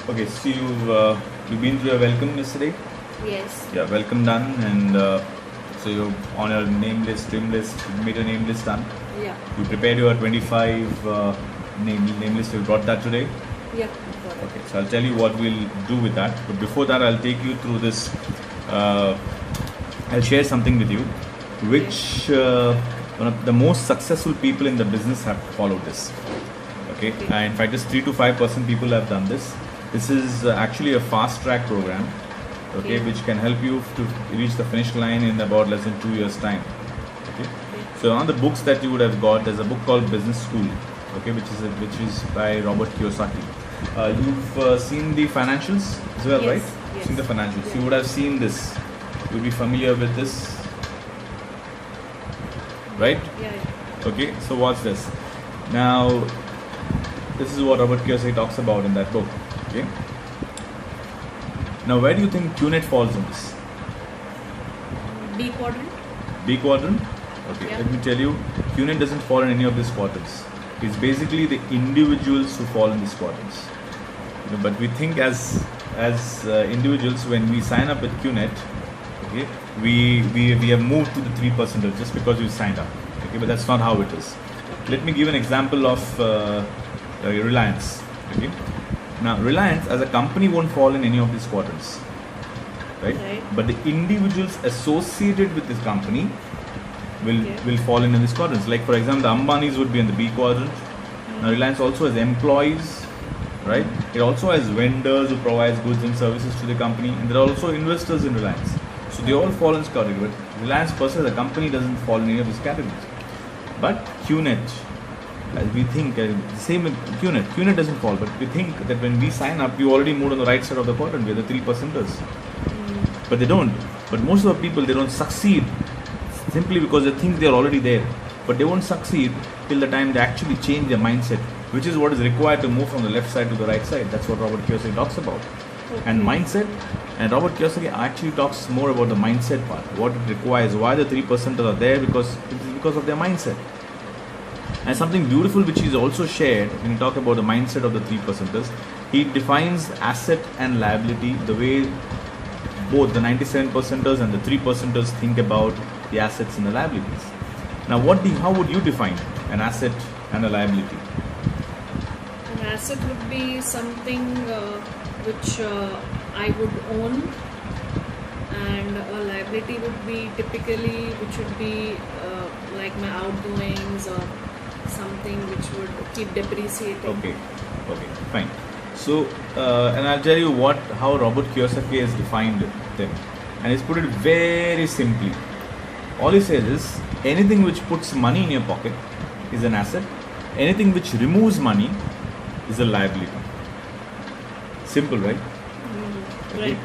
Okay, so you've been through your welcome yesterday. Yes. Yeah, welcome done, and so you're on your name list, trim list. You made your name list done. Yeah. You prepared your 25 name list. You brought that today. Yeah. Okay, so I'll tell you what we'll do with that. But before that, I'll take you through this. I'll share something with you, which one of the most successful people in the business have followed this. Okay, in fact, just 3 to 5% people have done this. This is actually a fast track program. Okay, which can help you to reach the finish line in about less than 2 years' time. Okay, so on the books that you would have got, there's a book called Business School. Okay, which is by Robert Kiyosaki. You've seen the financials as well, Yes, right? yes. Seen the financials. Yeah. You would have seen this. You'll be familiar with this, right? Yeah. Okay, so what's this? Now, this is what Robert Kiyosaki talks about in that book. Okay. Now, where do you think QNET falls in this? B quadrant. B quadrant? Okay, Yeah. let me tell you, QNET doesn't fall in any of these quadrants. It's basically the individuals who fall in these quadrants. But we think as individuals, when we sign up with QNET, okay, we have moved to the 3% just because we signed up. Okay, but that's not how it is. Let me give an example of Reliance. Okay, now Reliance as a company won't fall in any of these quadrants, right? But the individuals associated with this company will fall in these quadrants. Like for example, the Ambanis would be in the B quadrant. Now Reliance also has employees, right? It also has vendors who provide goods and services to the company, and there are also investors in Reliance. So they all fall in this category. But Reliance per se, the company doesn't fall in any of these categories. But QNET, we think same with QNET doesn't fall, but we think that when we sign up, we already moved on the right side of the quadrant. We're the 3%ers, but they don't. But most of the people, they don't succeed simply because they think they're already there, but they won't succeed till the time they actually change their mindset, which is what is required to move from the left side to the right side. That's what Robert Kiyosaki talks about. And mindset, and Robert Kiyosaki actually talks more about the mindset part, what it requires, why the 3%ers are there, because it is because of their mindset. And something beautiful which is also shared when you talk about the mindset of the 3%ers, he defines asset and liability the way both the 97%ers and the 3%ers think about the assets and the liabilities. Now, how would you define an asset and a liability? An asset would be something which I would own, and a liability would be typically which would be like my outgoings or something which would keep depreciating. Okay, fine. So, and I'll tell you how Robert Kiyosaki has defined them, and he's put it very simply. All he says is anything which puts money in your pocket is an asset. Anything which removes money is a liability. Simple, right? Right.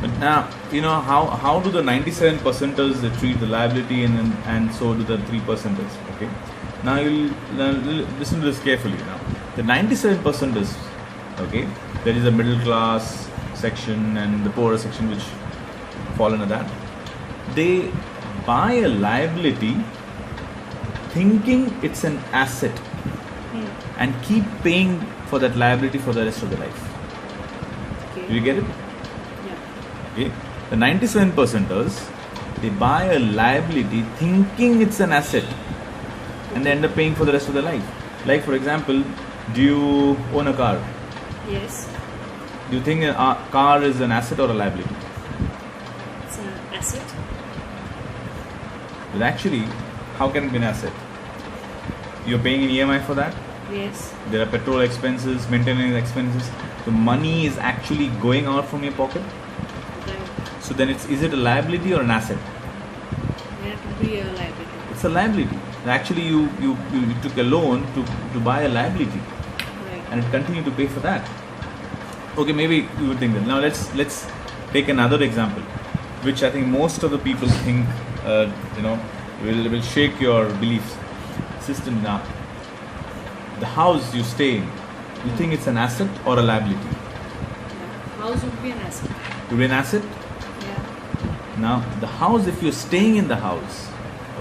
But now, you know how do the 97%ers treat the liability, and so do the 3%ers. Okay. Now you'll listen to this carefully. Now, the 97%ers, okay, there is a middle class section and the poorer section which fall under that. They buy a liability thinking it's an asset and keep paying for that liability for the rest of their life. Okay. Do you get it? Yeah. Okay. The 97%ers, they buy a liability thinking it's an asset and they end up paying for the rest of their life. Like for example, do you own a car? Yes. Do you think a car is an asset or a liability? It's an asset. But actually, how can it be an asset? You're paying an EMI for that. Yes. There are petrol expenses, maintenance expenses. The money is actually going out from your pocket. Right. So then is it a liability or an asset? That would be a liability. It's a liability. Actually, you took a loan to buy a liability, Right. and it continued to pay for that. Okay, maybe you would think that. Now let's take another example, which I think most of the people think will shake your belief system. Now, the house you stay in, you think it's an asset or a liability? The house would be an asset. Would be an asset. Yeah. Now, the house, if you're staying in the house,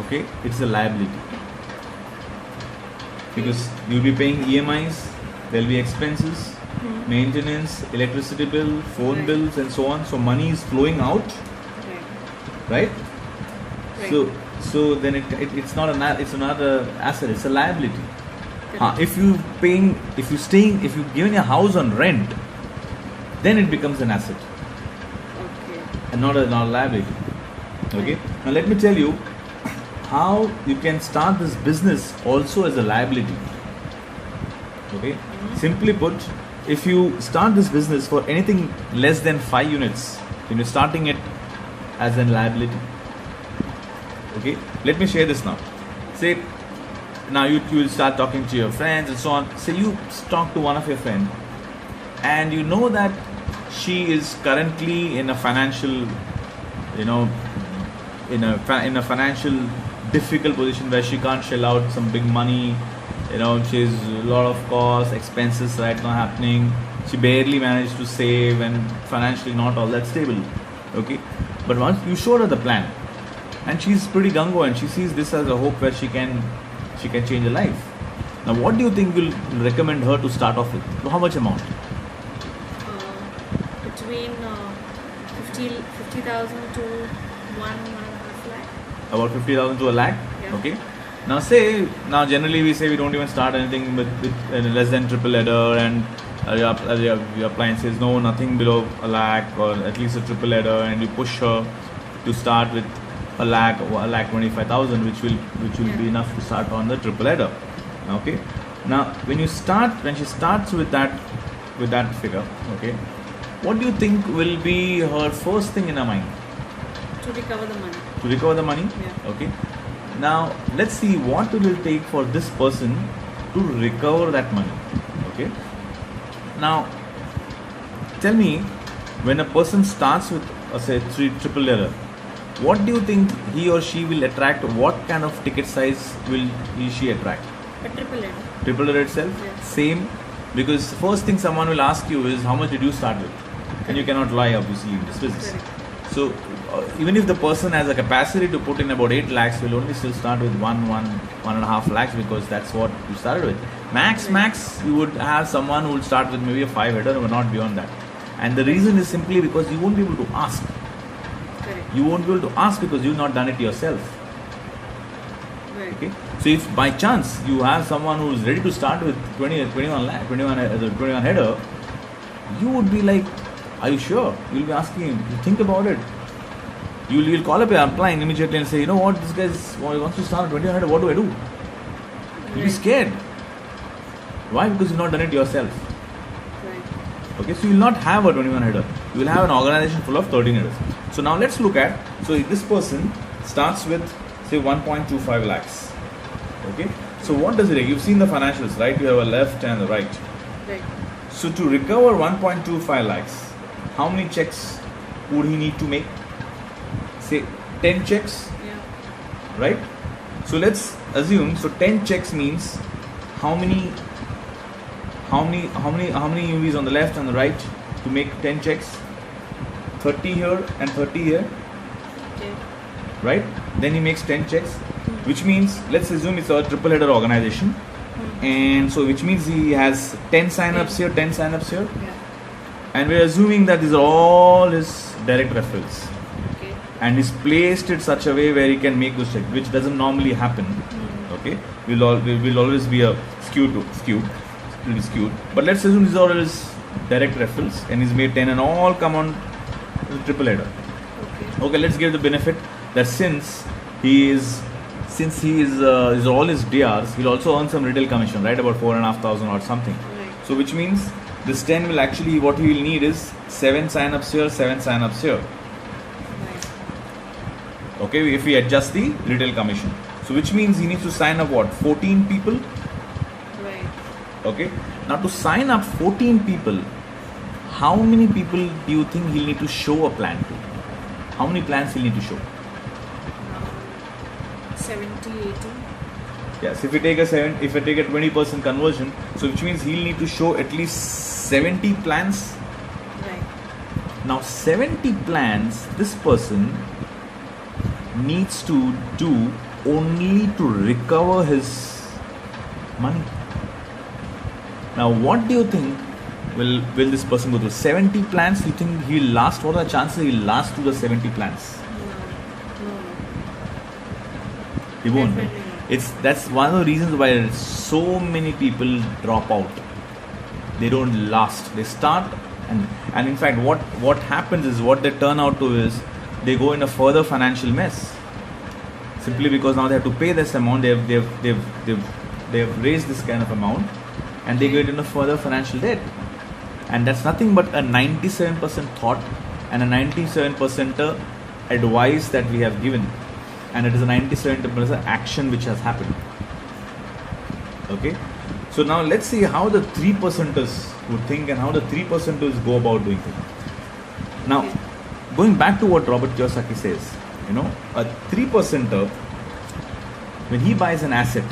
okay, it's a liability. Because you'll be paying EMIs, there'll be expenses, maintenance, electricity bill, phone Right. bills, and so on. So money is flowing out, Right. right? Right. So then it's not it's not a asset, it's a liability. Correct. If you've given your house on rent, then it becomes an asset Okay. and not a liability. Okay. Now let me tell you how you can start this business also as a liability. Okay. Simply put, if you start this business for anything less than 5 units, then you're starting it as a liability. Okay. Let me share this now. Say now you will start talking to your friends and so on. Say you talk to one of your friends and you know that she is currently in a financial, in a financial difficult position where she can't shell out some big money. She's a lot of costs, expenses right now happening. She barely managed to save and financially not all that stable. Okay, but once you showed her the plan, and she's pretty gung-ho and she sees this as a hope where she can change her life. Now, what do you think you'll recommend her to start off with? How much amount? Between 50,000 to 1.5 lakh. About 50,000 to a lakh. Yeah. Okay. Now generally we say we don't even start anything with less than triple header, and your client says no, nothing below a lakh or at least a triple header, and you push her to start with a lakh or a lakh 25,000, which will be enough to start on the triple header. Okay. Now when she starts with that figure, okay, what do you think will be her first thing in her mind? To recover the money. To recover the money? Yeah. Okay. Now let's see what it will take for this person to recover that money. Okay. Now tell me, when a person starts with say triple header, what do you think he or she will attract? What kind of ticket size will she attract? A triple header. Triple header itself? Yes. Same, because the first thing someone will ask you is how much did you start with? And you cannot lie obviously in this business. Correct. So even if the person has a capacity to put in about 8 lakhs, will only still start with 1.5 lakhs, because that's what you started with. Max you would have someone who will start with maybe a 5 header, but not beyond that. And the reason is simply because you won't be able to ask. Correct. You won't be able to ask because you've not done it yourself. Right. Okay. So if by chance you have someone who is ready to start with 21 header, you would be like, are you sure? You'll be asking him, you think about it. You'll call up your client immediately and say, you know what, this guy wants to start 21 header, what do I do? You'll be Right. scared. Why? Because you've not done it yourself. Right. Okay, so you will not have a 21 header. You will have an organization full of 13 headers. So now let's look at, so this person starts with say 1.25 lakhs. Okay, so what does it take? You've seen the financials, right? You have a left and a right. Right. So to recover 1.25 lakhs, how many checks would he need to make? Say 10 checks, Yeah. right? So let's assume, so 10 checks means how many UVs on the left and the right to make 10 checks? 30 here and 30 here, Okay. right? Then he makes 10 checks, which means, let's assume it's a triple header organization, and so which means he has 10 sign-ups here, 10 sign-ups here, Yeah. and we're assuming that these are all his direct referrals, Okay. and he's placed it such a way where he can make those checks, which doesn't normally happen. Okay, will always be a skewed, but let's assume these are all his direct referrals, and he's made 10, and all come on the triple header. Okay. Okay, let's give the benefit that since he is all his DRs, he'll also earn some retail commission, right? About 4,500 or something. Right. So which means this 10 will actually, what he will need is 7 sign-ups here, 7 sign-ups here. Right. Okay, if we adjust the retail commission. So which means he needs to sign up what? 14 people. Right. Okay. Now to sign up 14 people, how many people do you think he'll need to show a plan to? How many plans he'll need to show? 70, 80. Yes, if we take a 20% conversion, so which means he'll need to show at least 70 plans. Right. Now 70 plans this person needs to do only to recover his money. Now what do you think will this person go through 70 plans? You think he'll last? What are the chances he'll last to the 70 plans? No. He won't. Definitely not. That's one of the reasons why so many people drop out. They don't last. They start and in fact what happens is, what they turn out to is, they go in a further financial mess. Simply because now they have to pay this amount, they've raised this kind of amount, and they get in a further financial debt. And that's nothing but a 97% thought and a 97% advice that we have given, and it is a 97% action which has happened. Okay, so now let's see how the 3%ers would think and how the 3%ers go about doing things. Now, going back to what Robert Kiyosaki says, a 3%er, when he buys an asset,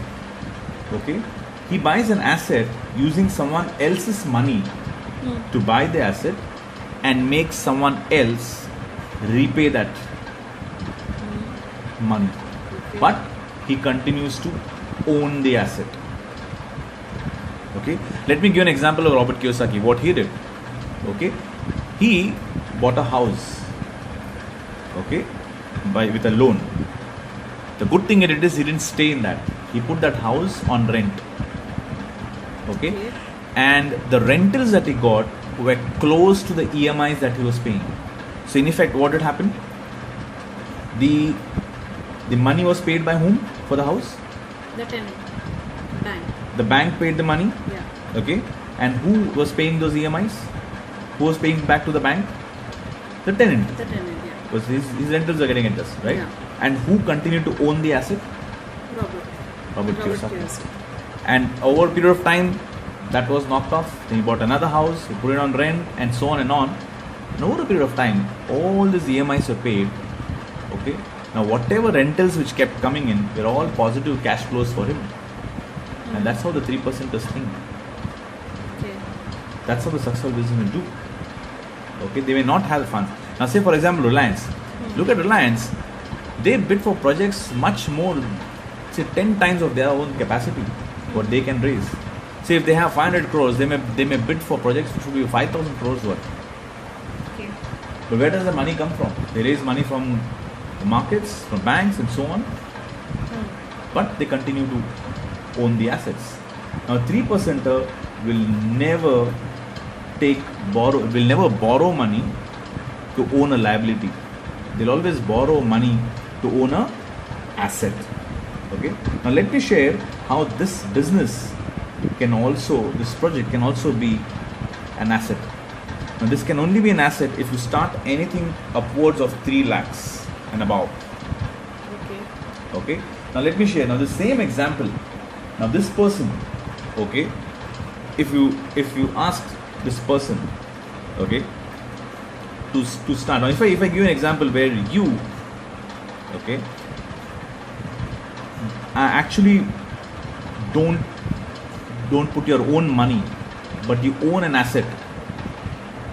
okay, he buys an asset using someone else's money to buy the asset and make someone else repay that money. But he continues to own the asset. Okay, let me give an example of Robert Kiyosaki, what he did. Okay, he bought a house, okay, with a loan. The good thing he did is he didn't stay in that. He put that house on rent. Okay, and the rentals that he got were close to the EMIs that he was paying. So in effect, what had happened? The money was paid by whom for the house? The tenant. Bank. The bank paid the money. Yeah. Okay, and who was paying those EMIs? Who was paying back to the bank? The tenant. The tenant, yeah. Because his rentals are getting interest, right? Yeah. And who continued to own the asset? Robert Kiyosaki. And over a period of time, that was knocked off. Then he bought another house, he put it on rent, and so on and on. And over a period of time, all these EMIs were paid. Okay. Now, whatever rentals which kept coming in were all positive cash flows for him. And that's how the 3%ers think. Okay. That's how the successful businessmen do. Okay, they may not have funds. Now, say for example, Reliance. Look at Reliance. They bid for projects much more, say 10 times of their own capacity, what they can raise. Say if they have 500 crores, they may bid for projects which will be 5,000 crores worth. Okay. But where does the money come from? They raise money from the markets, from banks, and so on. But they continue to own the assets. Now, 3%er will never borrow money to own a liability. They'll always borrow money to own a asset. Okay. Now, let me share how this project can also be an asset. Now, this can only be an asset if you start anything upwards of 3 lakhs and above. Okay. Now, let me share. Now, the same example. Now, this person, okay, if you ask this person, okay, to start. Now, if I give you an example where you, okay, actually don't put your own money, but you own an asset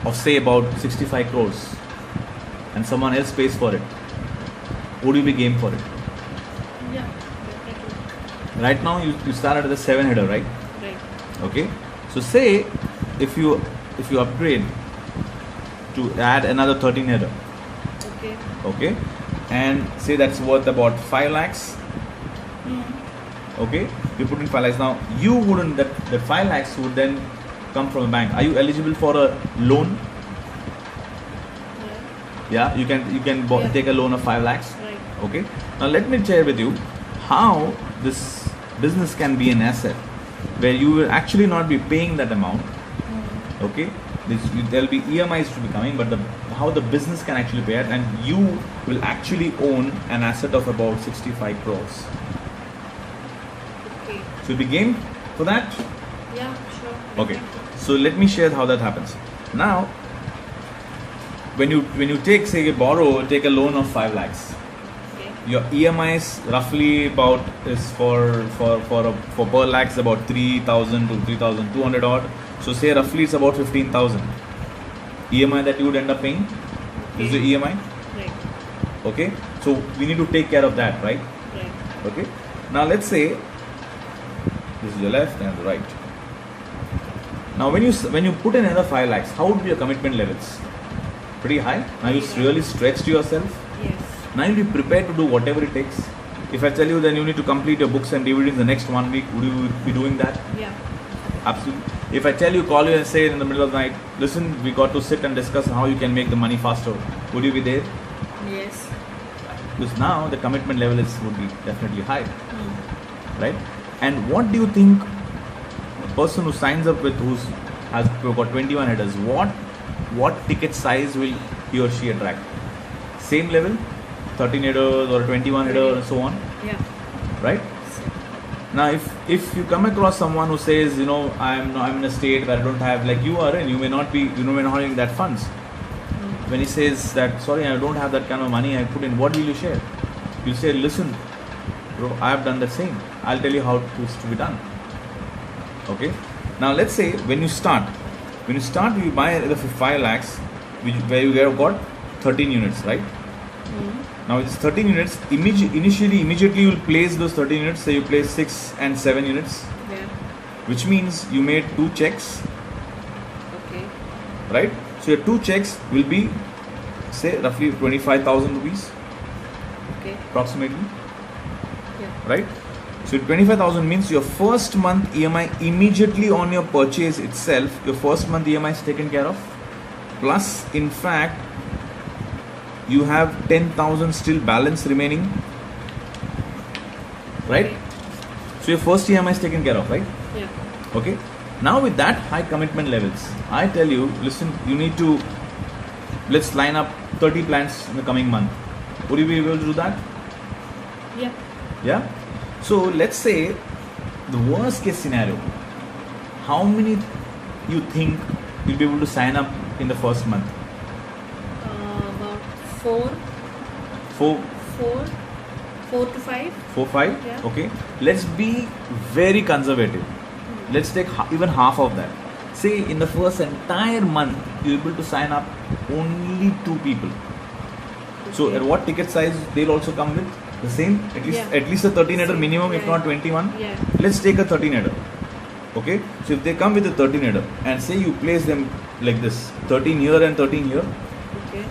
of say about 65 crores, and someone else pays for it, would you be game for it? Yeah, definitely. Right now you started at the 7-header, right? Right. Okay, so say if you upgrade to add another 13-header, okay, and say that's worth about 5 lakhs. Okay, you put in 5 lakhs. Now you wouldn't, that 5 lakhs would then come from a bank. Are you eligible for a loan? Yeah, you can take a loan of 5 lakhs. Right. Okay, now let me share with you how this business can be an asset where you will actually not be paying that amount. Okay, there will be EMIs to be coming, but how the business can actually pay it, and you will actually own an asset of about 65 crores. Okay. So be game for that? Yeah, sure. Okay, so let me share how that happens. Now, when you take a loan of 5 lakhs, Okay. your EMIs roughly about is for per lakhs about 3,000 to 3,200 odd. So say roughly it's about 15,000 EMI that you would end up paying. This is the EMI. Right. Okay, so we need to take care of that, right? Right. Okay, now let's say this is your left and the right. Now when you put in another 5 lakhs, how would be your commitment levels? Pretty high. Now you really stretched yourself. Yes. Now you'll be prepared to do whatever it takes. If I tell you then you need to complete your books and DVDs in the next 1 week, would you be doing that? Yeah. Absolutely. If I tell you, call you and say in the middle of the night, listen, we got to sit and discuss how you can make the money faster, would you be there? Yes. Because now the commitment level would be definitely high, right? And what do you think a person who signs up with has got 21 headers, what ticket size will he or she attract? Same level, 13 headers or 21 headers and so on, Yeah. right? Now, if you come across someone who says, I'm in a state where I don't have, like you are, and you may not having that funds. When he says that, sorry, I don't have that kind of money I put in, what will you share? You'll say, listen, bro, I have done the same. I'll tell you how it's to be done. Okay. Now, let's say when you start, you buy the 5 lakhs, where you have got 13 units, right? Now with 13 units, immediately you will place those 13 units. Say you place 6 and 7 units, Yeah. which means you made 2 checks, Okay. right? So your 2 checks will be, say, roughly 25,000 rupees, Okay. approximately, Yeah. right? So 25,000 means your first month EMI immediately on your purchase itself, your first month EMI is taken care of. Plus, in fact, you have 10,000 still balance remaining, right? Okay. So your first EMI is taken care of, right? Yeah. Okay. Now with that high commitment levels, I tell you, listen, let's line up 30 plans in the coming month. Would you be able to do that? Yeah. Yeah. So let's say the worst case scenario, how many you think you'll be able to sign up in the first month? About 4 to 5. 4, 5? Yeah. Okay. Let's be very conservative. Let's take even half of that. Say in the first entire month, you're able to sign up only 2 people. So Okay. at what ticket size they'll also come with? The same? At least a 13 header minimum, if Yeah. not 21. Yeah. Let's take a 13 header. Okay. So if they come with a 13 header and say you place them like this, 13 here and 13 here, Okay.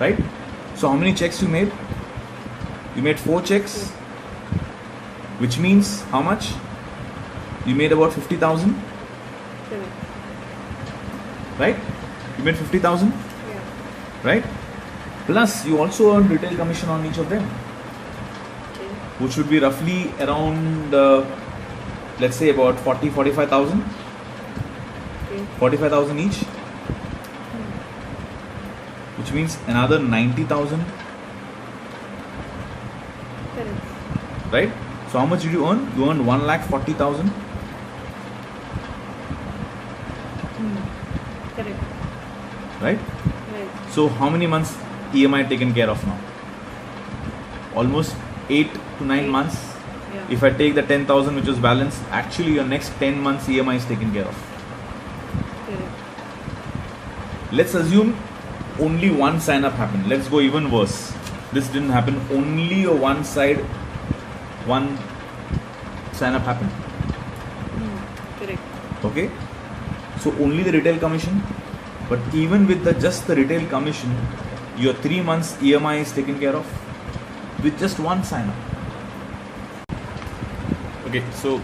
right? So how many checks you made? You made 4 checks, which means how much? You made about 50,000, Correct. right? You made 50,000, Yeah. right? Plus you also earn retail commission on each of them, Okay. which would be roughly around, let's say about 45,000, Okay. 45,000 each, which means another 90,000, Correct. right? So how much did you earn? You earned 1,40,000, Correct. right? Right. So how many months EMI taken care of now? Almost 8 to 9 8. months. Yeah. If I take the 10,000 which is balance, actually your next 10 months EMI is taken care of. Correct. Let's assume only one sign up happened. Let's go even worse. This didn't happen. Only a one sign up happened. Correct. Okay. So only the retail commission. But even with just the retail commission, your 3 months EMI is taken care of with just one sign up. Okay, so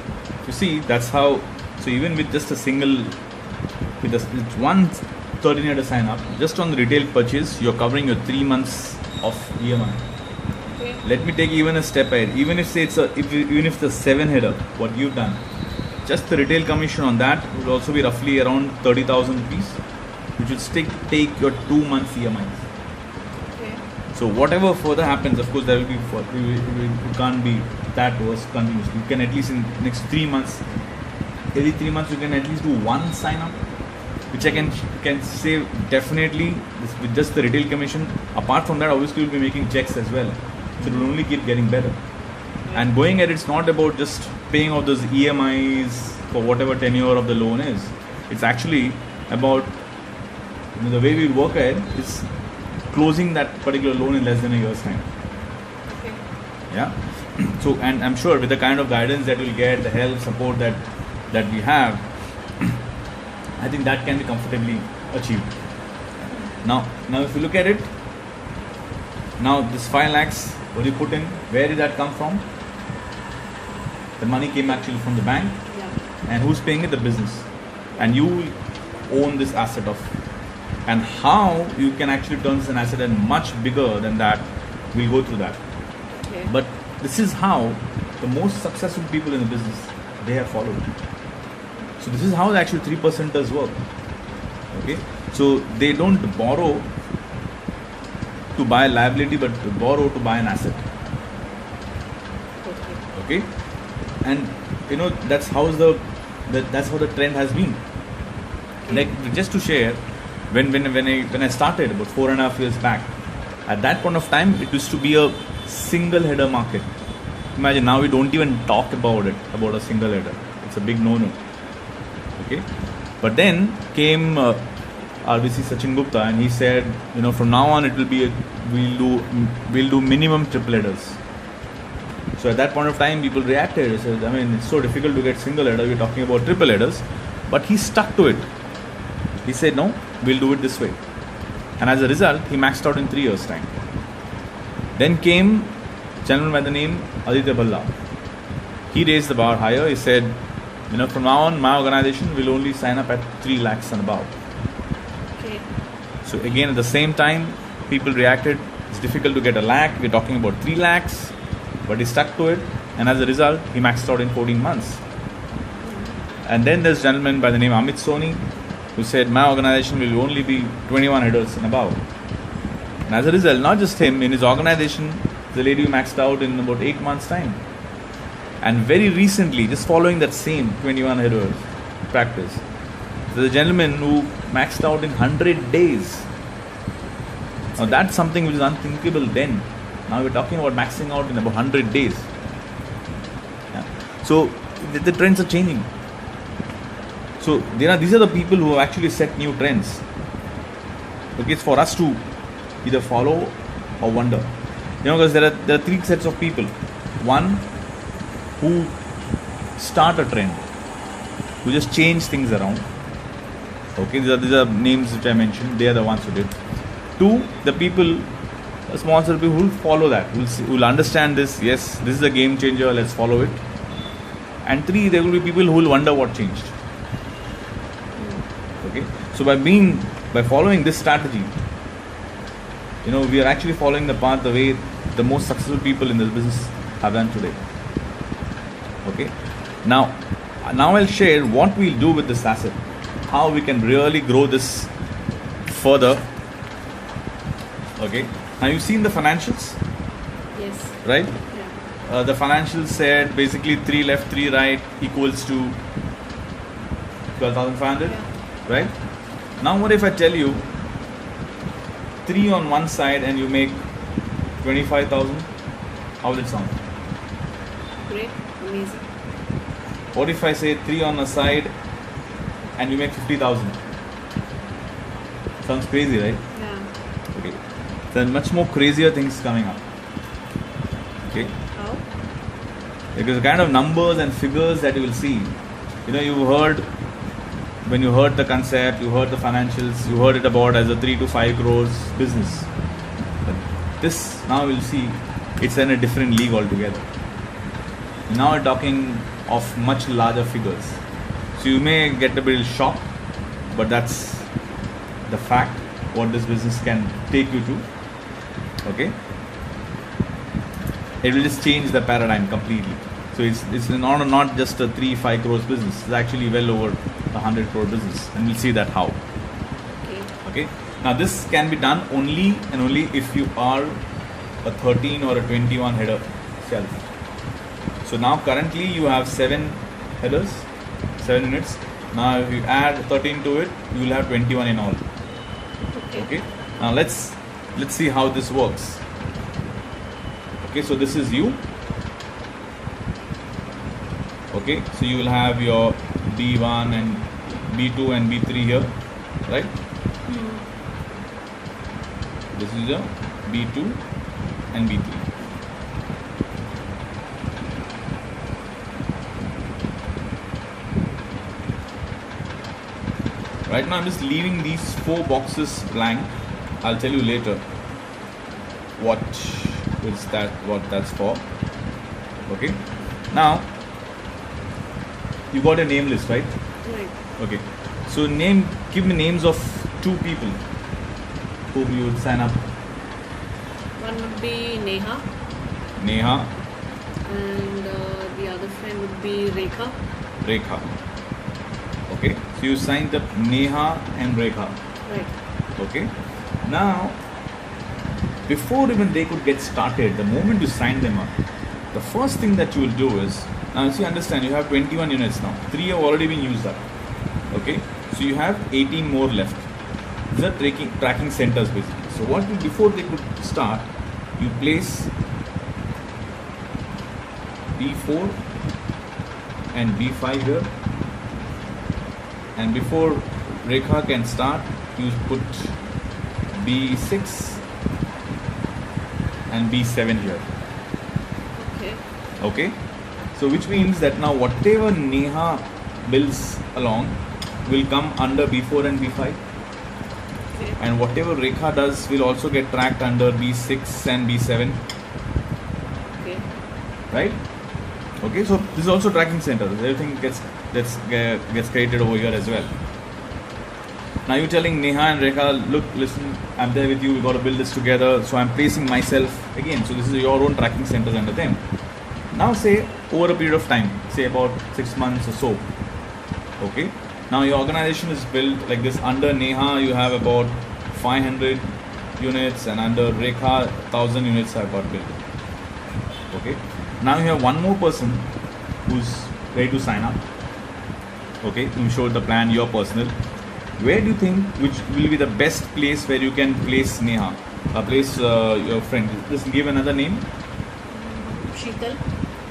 you see that's how. So even with just a single, with one 13 header sign up, just on the retail purchase, you're covering your 3 months of EMI. Okay. Let me take even a step ahead. Even if say even if the 7 header, what you've done, just the retail commission on that would also be roughly around 30,000 rupees, which will take your 2 months EMI. Okay. So whatever further happens, of course, there will be it can't be that worse continuously. You can at least in next 3 months, every 3 months you can at least do one sign up, which I can say definitely with just the retail commission. Apart from that, obviously you'll be making checks as well, so it will only keep getting better. And going ahead, it's not about just paying off those EMIs for whatever tenure of the loan is. It's actually about the way we work ahead is closing that particular loan in less than a year's time. Okay. Yeah. So, and I'm sure with the kind of guidance that you'll get, the help, support that we have, I think that can be comfortably achieved. Now if you look at it, now this 5 lakhs, what you put in, where did that come from? The money came actually from the bank, and who's paying it? The business. And you own this asset of, and how you can actually turn this an asset and much bigger than that, we'll go through that. Okay. But this is how the most successful people in the business, they have followed. So this is how the actual 3%ers work. Okay, so they don't borrow to buy a liability, but borrow to buy an asset. Okay, and that's how the trend has been. Like, just to share, when I started about 4.5 years back, at that point of time it used to be a single header market. Imagine, now we don't even talk about a single header. It's a big no-no. Okay, but then came RBC Sachin Gupta, and he said, from now on it will be we'll do minimum triple headers. So at that point of time, people reacted. He said, it's so difficult to get single header. We're talking about triple headers, but he stuck to it. He said, no, we'll do it this way, and as a result, he maxed out in 3 years' time. Then came a gentleman by the name Aditya Bhalla. He raised the bar higher. He said, from now on, my organization will only sign up at 3 lakhs and above. Okay. So again, at the same time, people reacted. It's difficult to get a lakh. We're talking about 3 lakhs, but he stuck to it, and as a result, he maxed out in 14 months. And then there's a gentleman by the name Amit Soni, who said, my organization will only be 21 headers and above. And as a result, not just him, in his organization, the lady maxed out in about 8 months' time. And very recently, just following that same 21 headers practice, there's a gentleman who maxed out in 100 days. Now that's something which is unthinkable then. Now we're talking about maxing out in about 100 days. Yeah. So the trends are changing. So these are the people who have actually set new trends. Okay, it's for us to either follow or wonder. Because there are 3 sets of people. One, who start a trend, who just change things around. Okay, these are names which I mentioned. They are the ones who did. 2, the people, a small set of people who will follow that, who will understand this. Yes, this is a game changer. Let's follow it. And 3, there will be people who will wonder what changed. Okay, so by following this strategy, we are actually following the path the way the most successful people in this business have done today. Okay, now I'll share what we'll do with this asset, how we can really grow this further. Okay, now you've seen the financials. Yes. Right? Yeah. The financials said basically 3 left, 3 right equals to 12,500. Yeah. Right? Now what if I tell you 3 on one side and you make 25,000? How will it sound? Great. Amazing. What if I say 3 on a side and you make 50,000? Sounds crazy, right? Yeah. Okay. There are much more crazier things coming up. Okay. How? Because the kind of numbers and figures that you will see, you've heard, when you heard the concept, you heard the financials, you heard it about as a 3 to 5 crores business. But this, now you'll see, it's in a different league altogether. Now we're talking of much larger figures. So you may get a bit shocked, but that's the fact, what this business can take you to. Okay? It will just change the paradigm completely. So it's not just a 3-5 crores business. It's actually well over 100 crore business, and we'll see that how. Okay. Now this can be done only and only if you are a 13 or a 21 header shelf. So now currently you have 7 headers, 7 units. Now if you add 13 to it, you will have 21 in all. Okay. Now let's see how this works. Okay, so this is you. Okay, so you will have your B1 and B2 and B3 here, right? This is your B2 and B3. Right now I'm just leaving these 4 boxes blank. I'll tell you later what that's for. Okay. Now you got a name list, right? Right. Okay. So give me names of 2 people whom you would sign up. One would be Neha, Neha, and the other friend would be Rekha. Rekha. Okay. So you signed up Neha and Rekha. Right. Okay. Now, before even they could get started, the moment you sign them up, the first thing that you will do is, now see, understand, you have 21 units now. 3 have already been used up. Okay. So you have 18 more left. These are tracking centers basically. So before they could start, you place B4 and B5 here. And before Rekha can start, you put B6 and B7 here. Okay. Okay. So which means that now whatever Neha builds along will come under B4 and B5. Okay. And whatever Rekha does will also get tracked under B6 and B7. Okay. Right? Okay, so this is also tracking center. Everything gets created over here as well. Now you're telling Neha and Rekha, look, listen, I'm there with you, we got to build this together. So I'm placing myself again. So this is your own tracking centers under them. Now say over a period of time, say about 6 months or so. Okay. Now your organization is built like this. Under Neha you have about 500 units, and under Rekha 1000 units have got built. Okay. Now you have one more person who's ready to sign up. Okay, you showed the plan, your personal. Where do you think which will be the best place where you can place Neha? Place your friend. Just give another name. Sheetal.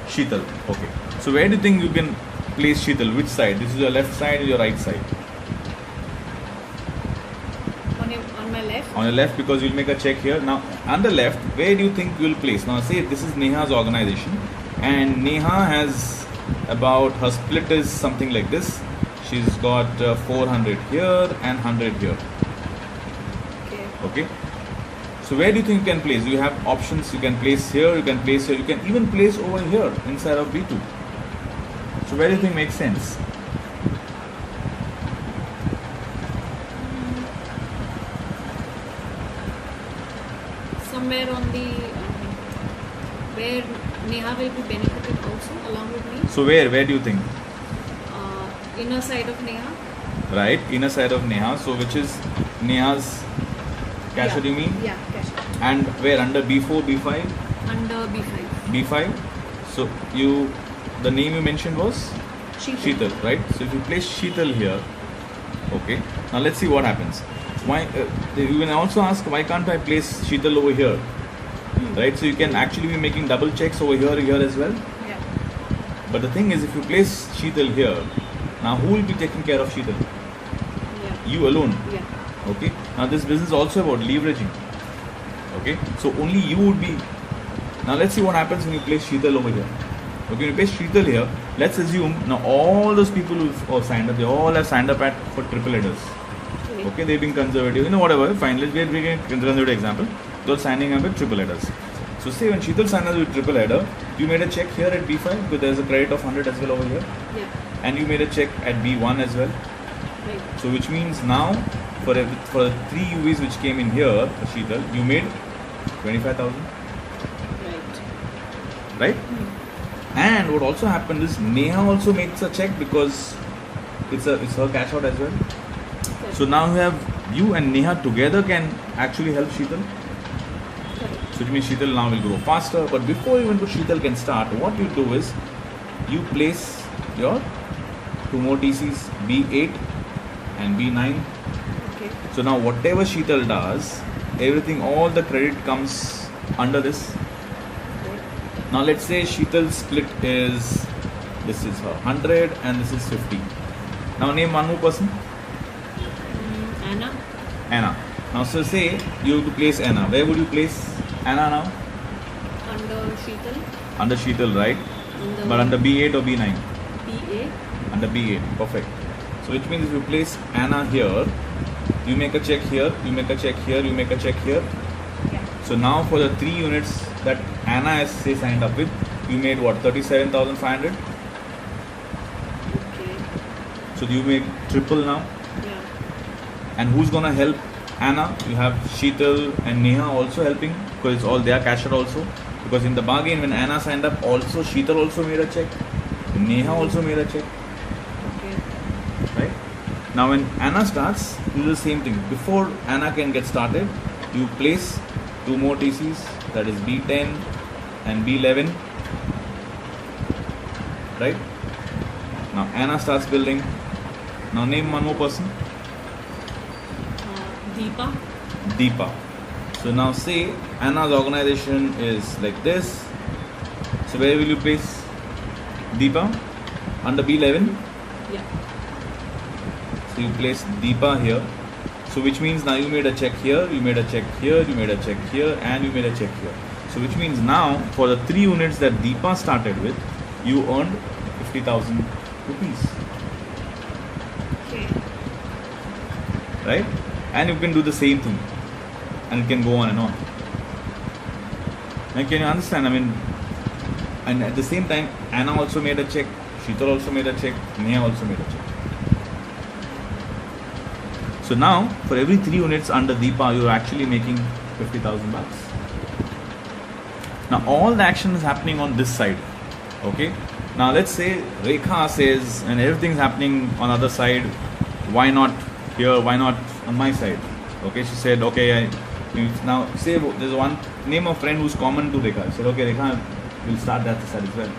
Sheetal. Okay. So where do you think you can place Sheetal? Which side? This is your left side or your right side? On my left. On your left, because you'll make a check here. Now on the left, where do you think you'll place? Now say this is Neha's organization, and Neha has about, her split is something like this. She's got 400 here and 100 here. Okay. Okay. So where do you think you can place? You have options. You can place here. You can place here. You can even place over here inside of B2. So where do you think makes sense? Somewhere on the where Neha will be benefited also along with me. So where do you think? Inner side of Neha. Right, inner side of Neha. So which is Neha's cashier, Yeah. you mean? Yeah, cashier. And where, under B4, B5? Under B5. B5. So the name you mentioned was Sheetal. right? So if you place Sheetal here, okay. Now let's see what happens. Why? You can also ask, why can't I place Sheetal over here? Right? So you can actually be making double checks over here as well. Yeah. But the thing is, if you place Sheetal here, now who will be taking care of Sheetal? Yeah. You alone. Yeah. Okay. Now this business is also about leveraging. Okay. So only you would be. Now let's see what happens when you place Sheetal over here. Okay. When you place Sheetal here, let's assume now all those people who have signed up, they all have signed up for triple headers. Okay. They've been conservative. Whatever. Fine. Let's get a conservative example. They're signing up with triple headers. So say when Sheetal signed up with triple header, you made a check here at B5 because there's a credit of 100 as well over here. Yeah. And you made a check at B1 as well. Right. So which means now for 3 UVs which came in here for Sheetal, you made 25,000. Right. Right? And what also happened is Neha also makes a check because it's her cash out as well. Okay. So now you and Neha together can actually help Sheetal. So it means Sheetal now will grow faster. But before even Sheetal can start, what you do is you place your 2 more TCs, B8 and B9. Okay. So now whatever Sheetal does, everything, all the credit comes under this. Okay. Now let's say Sheetal's split is, this is her 100 and this is 50. Now name one more person. Anna. Anna. Now so say you have to place Anna. Where would you place Anna now? Under Sheetal. Under Sheetal, right? But under B8 or B9? B8. Under B8. Perfect. So which means if you place Anna here, you make a check here, you make a check here, you make a check here. Yeah. So now for the 3 units that Anna has say signed up with, you made what, 37,500? Okay. So you make triple now. Yeah. And who's gonna help Anna? You have Sheetal and Neha also helping, because it's all their cashier also. Because in the bargain when Anna signed up, also Sheetal also made a check, Neha also made a check. Okay. Right? Now when Anna starts, do the same thing. Before Anna can get started, you place 2 more TCs, that is B10 and B11. Right? Now Anna starts building. Now name one more person. Deepa. Deepa. So now say Anna's organization is like this. So where will you place Deepa? Under B11. Yeah. So you place Deepa here. So which means now you made a check here, you made a check here, you made a check here, and you made a check here. So which means now for the 3 units that Deepa started with, you earned 50,000 rupees. Okay. Right? And you can do the same thing. And it can go on and on. Now can you understand? I mean, and at the same time, Anna also made a check, Sheetal also made a check, Neha also made a check. So now, for every 3 units under Deepa, you're actually making 50,000 bucks. Now all the action is happening on this side. Okay? Now let's say Rekha says, and everything's happening on the other side, why not here, why not on my side? Okay, she said, okay, now say there's one, name a friend who's common to Rekha. She said, okay, Rekha will start that side as well.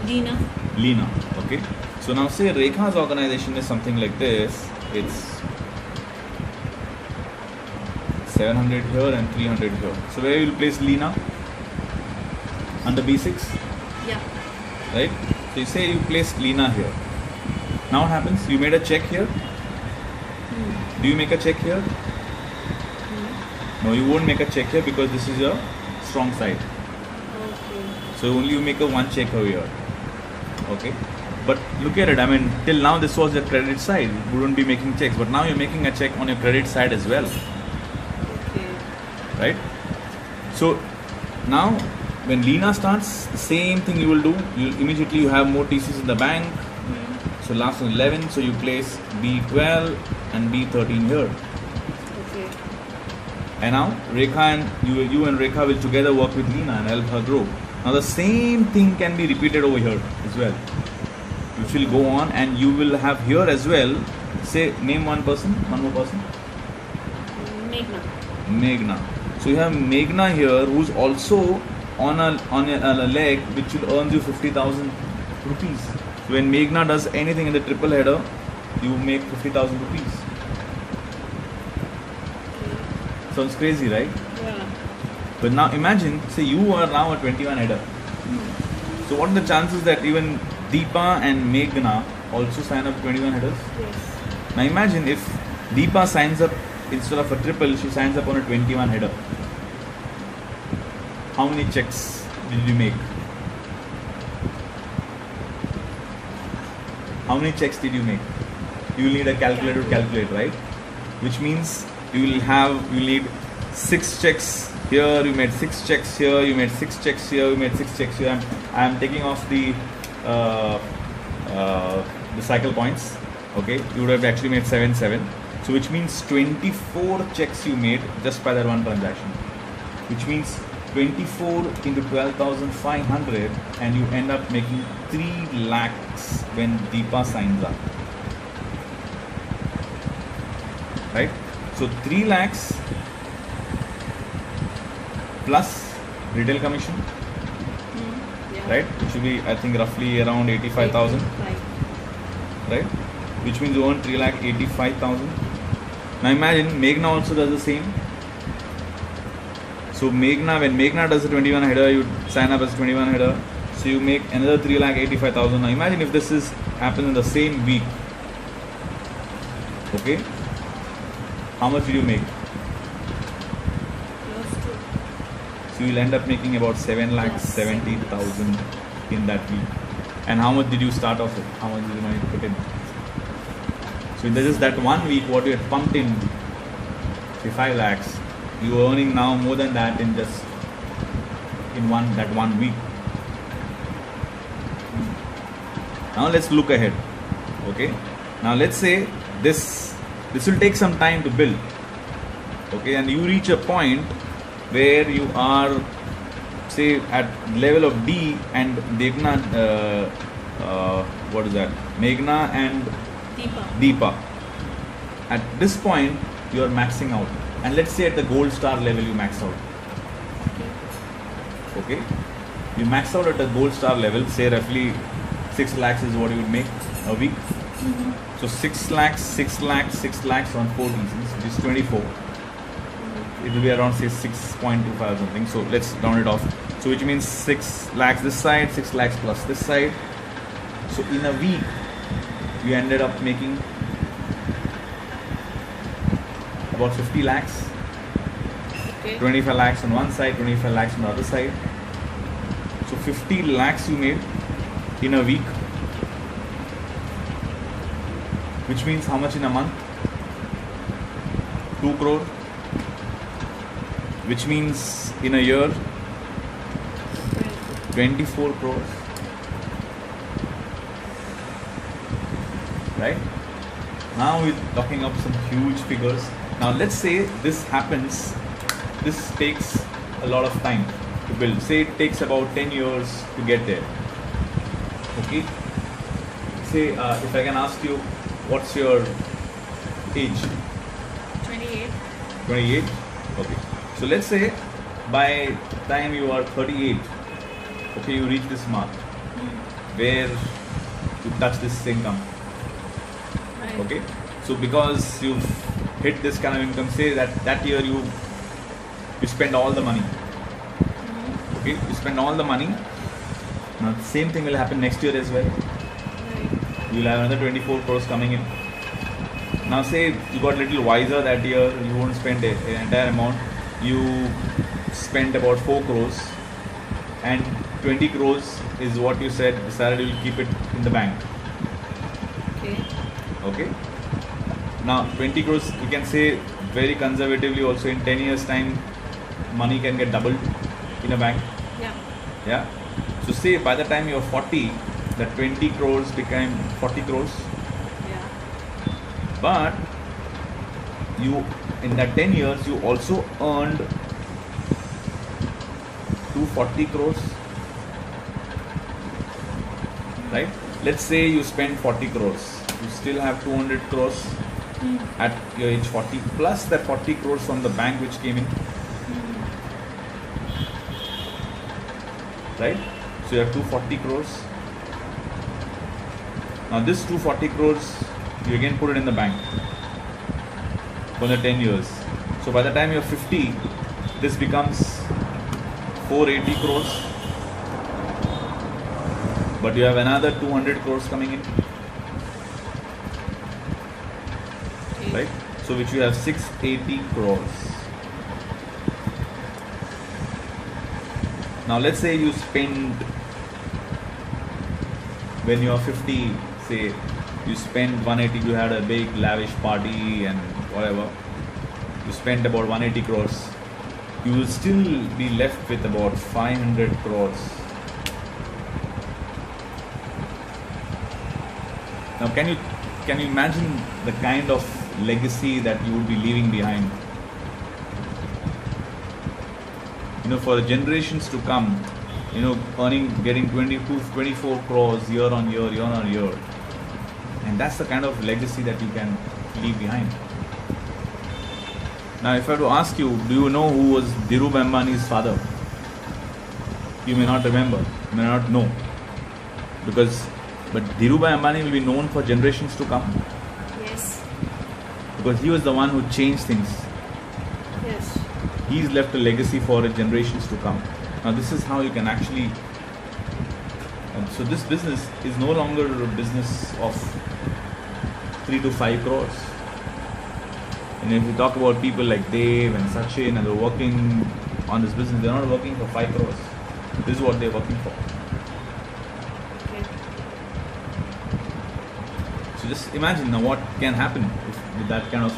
Leena. Leena, okay. So now say Rekha's organization is something like this. It's 700 here and 300 here. So where will you place Leena? Under B6? Yeah. Right? So you say you place Leena here. Now what happens? You made a check here. Do you make a check here? No, you won't make a check here because this is your strong side. Okay. So only you make a 1 check over here. Okay. But look at it, I mean, till now this was your credit side. You wouldn't be making checks, but now you're making a check on your credit side as well. Okay. Right? So now when Leena starts, the same thing you will do. Immediately you have more TCs in the bank. So last one 11, so you place B12 and B13 here. Okay. And now Rekha and you and Rekha will together work with Leena and help her grow. Now the same thing can be repeated over here as well, which will go on, and you will have here as well. Say name one more person. Meghna. Meghna. So you have Meghna here, who's also on a leg which will earn you 50,000 rupees. When Meghna does anything in the triple header, you make 50,000 rupees. Sounds crazy, right? Yeah. But now imagine, say you are now a 21 header. So what are the chances that even Deepa and Meghna also sign up 21 headers? Yes. Now imagine if Deepa signs up, instead of a triple, she signs up on a 21 header. How many checks did you make? How many checks did you make? You will need a calculator to calculate, right? Which means you will need 6 checks here, you made 6 checks here, you made 6 checks here, you made 6 checks here. I am taking off the cycle points. Okay, you would have actually made 7. So which means 24 checks you made just by that one transaction. Which means 24 into 12,500, and you end up making 3 lakhs when Deepa signs up. Right? So 3 lakhs plus retail commission, Yeah. right? It should be, I think, roughly around 85,000, right? Which means you earn 3,85,000. Now imagine Meghna also does the same. So Meghna, when Meghna does the 21 header, you sign up as 21 header. So you make another 3,85,000. Now imagine if this happens in the same week. Okay? How much did you make? So you'll end up making about 7,70,000 in that week. And how much did you start off with? How much did you put in? So in just that 1 week, what you had pumped in, say 5 lakhs, you are earning now more than that in just in that 1 week. Now let's look ahead. Okay. Now let's say this will take some time to build. Okay, and you reach a point where you are, say, at level of D and Meghna, what is that? Meghna and Deepa. At this point, you are maxing out. And let's say at the gold star level, you max out. Okay? You max out at the gold star level, say roughly 6 lakhs is what you would make a week. So 6 lakhs, 6 lakhs, 6 lakhs on 4 reasons, which is 24. It will be around, say, 6.25 or something. So let's round it off. So which means 6 lakhs this side, 6 lakhs plus this side. So in a week, you ended up making about 50 lakhs. Okay. 25 lakhs on one side, 25 lakhs on the other side. So 50 lakhs you made in a week. Which means how much in a month? 2 crore. Which means in a year 24 crores. Right? Now we're talking of some huge figures. Now let's say this happens, this takes a lot of time to build. Say it takes about 10 years to get there. Okay? Say if I can ask you, what's your age? 28. 28? Okay. So let's say by the time you are 38, okay, you reach this mark where you touch this income. Right. Okay. So because you've hit this kind of income, say that year you spend all the money. Okay, you spend all the money. Now the same thing will happen next year as well. Right. You'll have another 24 crores coming in. Now say you got a little wiser that year, you won't spend the entire amount. You spent about 4 crores and 20 crores is what you said decided you will keep it in the bank. Okay. Okay. Now 20 crores, you can say very conservatively also in 10 years time money can get doubled in a bank. Yeah. Yeah. So say by the time you're 40, that 20 crores became 40 crores. Yeah. But you, in that 10 years, you also earned 240 crores. Right? Let's say you spend 40 crores. You still have 200 crores at your age 40, plus that 40 crores from the bank which came in. Right? So you have 240 crores. Now this 240 crores, you again put it in the bank for the 10 years. So by the time you're 50, this becomes 480 crores. But you have another 200 crores coming in. Right? So which you have 680 crores. Now let's say you spend, when you are 50, say you spend 180, you had a big lavish party and whatever, you spend about 180 crores, you will still be left with about 500 crores. Now can you imagine the kind of legacy that you would be leaving behind? You know, for generations to come, you know, getting 24 crores year on year. And that's the kind of legacy that you can leave behind. Now, if I were to ask you, do you know who was Dhirubhai Ambani's father? You may not remember, you may not know. But Dhirubhai Ambani will be known for generations to come. Yes. Because he was the one who changed things. Yes. He's left a legacy for generations to come. Now this is how you can actually, so this business is no longer a business of 3 to 5 crores. And if you talk about people like Dave and Sachin and they're working on this business, they're not working for 5 crores. This is what they're working for. Okay. So So just imagine now what can happen with that kind of,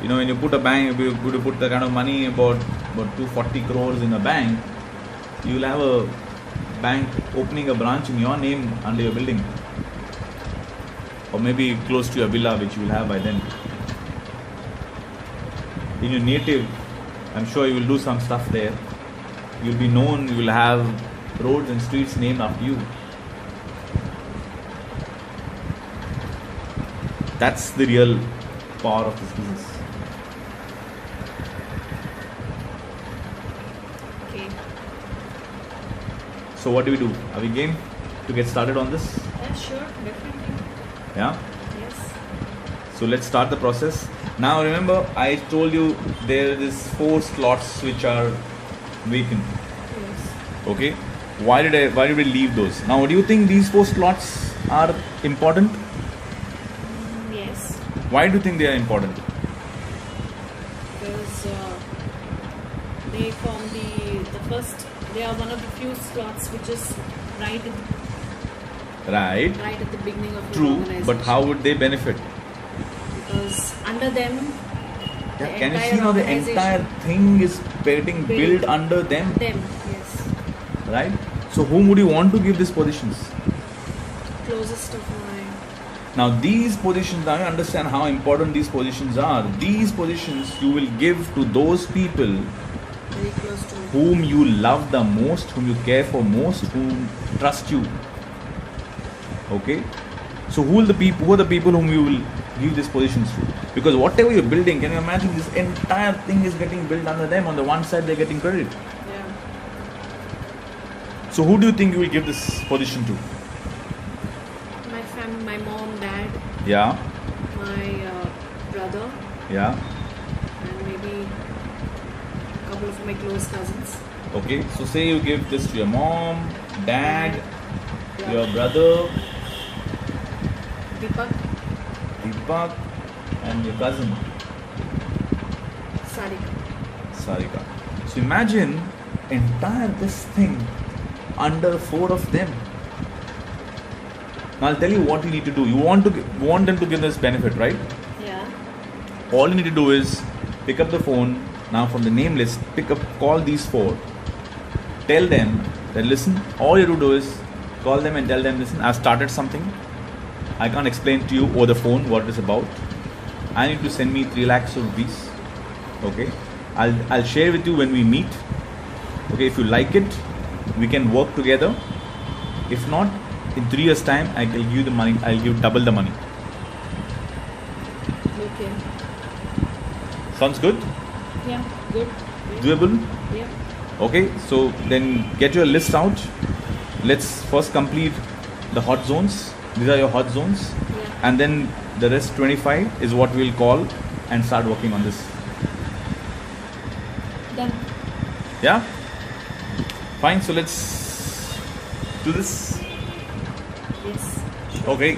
when you put a bank, you put the kind of money about 240 crores in a bank, you will have a bank opening a branch in your name under your building, or maybe close to your villa, which you will have by then. In your native, I'm sure you will do some stuff there. You'll be known, you will have roads and streets named after you. That's the real power of this business. Okay. So what do we do? Are we game to get started on this? Yeah, sure, definitely. Yeah? Yes. So let's start the process. Now remember, I told you there is 4 slots which are vacant. Yes. Okay? Why did we leave those? Now do you think these 4 slots are important? Yes. Why do you think they are important? Because they form the first. They are one of the few slots which is right at the beginning of the True, organization. but how would they benefit? Because under them, Yeah, can you see now the entire thing is getting built under them? Yes. Right? So whom would you want to give these positions? Closest of my. Now these positions, now you understand how important these positions are. These positions you will give to those people Very close to. whom you love the most, whom you care for most, whom trust you. Okay? So who are the people whom you will give these positions to? Because whatever you're building, can you imagine this entire thing is getting built under them? On the one side they're getting credit. Yeah. So who do you think you will give this position to? My family, my mom, dad, Yeah, my brother, yeah. and maybe a couple of my close cousins. Okay, so say you give this to your mom, dad, Yeah. your brother, Deepak, and your cousin, Sarika. Sarika. So imagine entire this thing under 4 of them. Now I'll tell you what you need to do. You want them to give this benefit, right? Yeah. All you need to do is pick up the phone. Now from the name list, call these 4. Tell them that listen, all you have to do is call them and tell them, listen, I've started something. I can't explain to you over the phone what it's about. I need to send me 3 lakhs of rupees. Okay. I'll share with you when we meet. Okay, if you like it, we can work together. If not, in 3 years' time, I will give you the money. I'll give double the money. Okay. Sounds good? Yeah. Good. Doable? Yeah. Okay, so then get your list out. Let's first complete the hot zones. These are your hot zones. Yeah. And then the rest 25 is what we'll call and start working on this. Done. Yeah? Fine, so let's do this. Yes. Okay.